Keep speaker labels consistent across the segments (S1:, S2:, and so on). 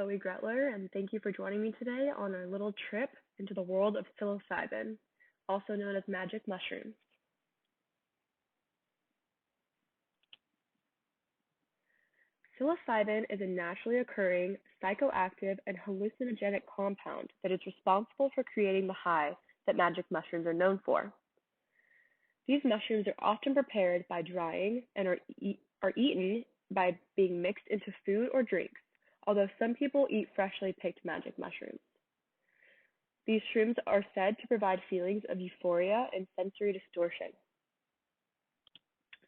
S1: Chloe Gretler, and thank you for joining me today on our little trip into the world of psilocybin, also known as magic mushrooms. Psilocybin is a naturally occurring, psychoactive, and hallucinogenic compound that is responsible for creating the high that magic mushrooms are known for. These mushrooms are often prepared by drying and are eaten by being mixed into food or drinks, although some people eat freshly picked magic mushrooms. These shrooms are said to provide feelings of euphoria and sensory distortion.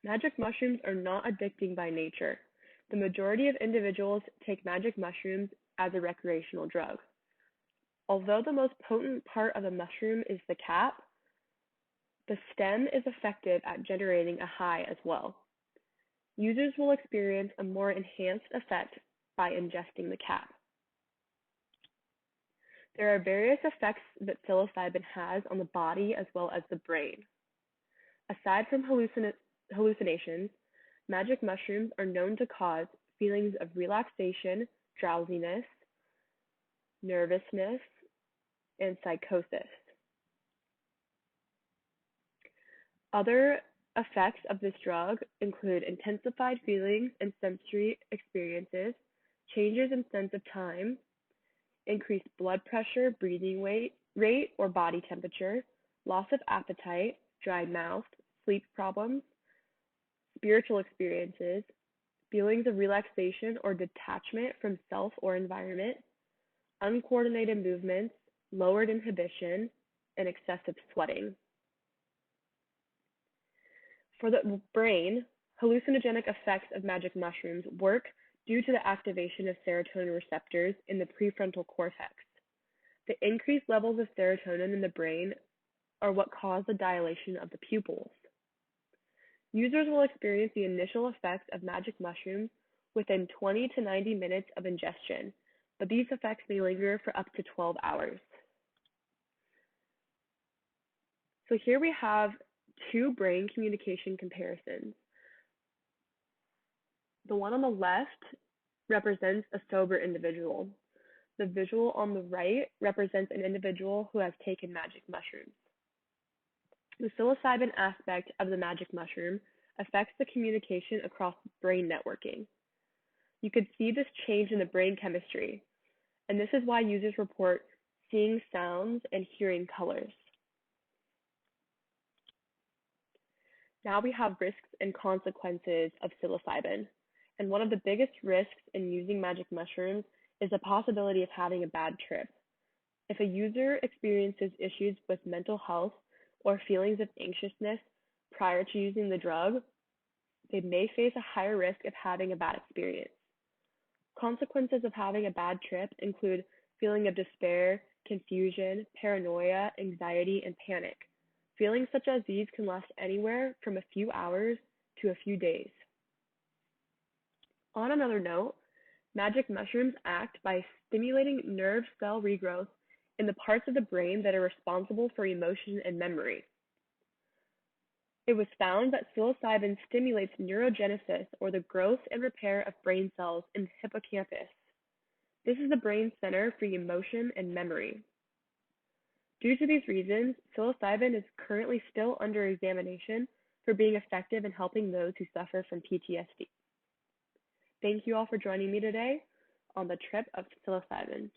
S1: Magic mushrooms are not addicting by nature. The majority of individuals take magic mushrooms as a recreational drug. Although the most potent part of the mushroom is the cap, the stem is effective at generating a high as well. Users will experience a more enhanced effect by ingesting the cap. There are various effects that psilocybin has on the body as well as the brain. Aside from hallucinations, magic mushrooms are known to cause feelings of relaxation, drowsiness, nervousness, and psychosis. Other effects of this drug include intensified feelings and sensory experiences, changes in sense of time, increased blood pressure, breathing rate or body temperature, loss of appetite, dry mouth, sleep problems, spiritual experiences, feelings of relaxation or detachment from self or environment, uncoordinated movements, lowered inhibition, and excessive sweating. For the brain, hallucinogenic effects of magic mushrooms work due to the activation of serotonin receptors in the prefrontal cortex. The increased levels of serotonin in the brain are what cause the dilation of the pupils. Users will experience the initial effects of magic mushrooms within 20 to 90 minutes of ingestion, but these effects may linger for up to 12 hours. So here we have two brain communication comparisons. The one on the left represents a sober individual. The visual on the right represents an individual who has taken magic mushrooms. The psilocybin aspect of the magic mushroom affects the communication across brain networking. You could see this change in the brain chemistry, and this is why users report seeing sounds and hearing colors. Now we have risks and consequences of psilocybin. And one of the biggest risks in using magic mushrooms is the possibility of having a bad trip. If a user experiences issues with mental health or feelings of anxiousness prior to using the drug, they may face a higher risk of having a bad experience. Consequences of having a bad trip include feeling of despair, confusion, paranoia, anxiety, and panic. Feelings such as these can last anywhere from a few hours to a few days. On another note, magic mushrooms act by stimulating nerve cell regrowth in the parts of the brain that are responsible for emotion and memory. It was found that psilocybin stimulates neurogenesis, or the growth and repair of brain cells, in the hippocampus. This is the brain center for emotion and memory. Due to these reasons, psilocybin is currently still under examination for being effective in helping those who suffer from PTSD. Thank you all for joining me today on the trip of psilocybin.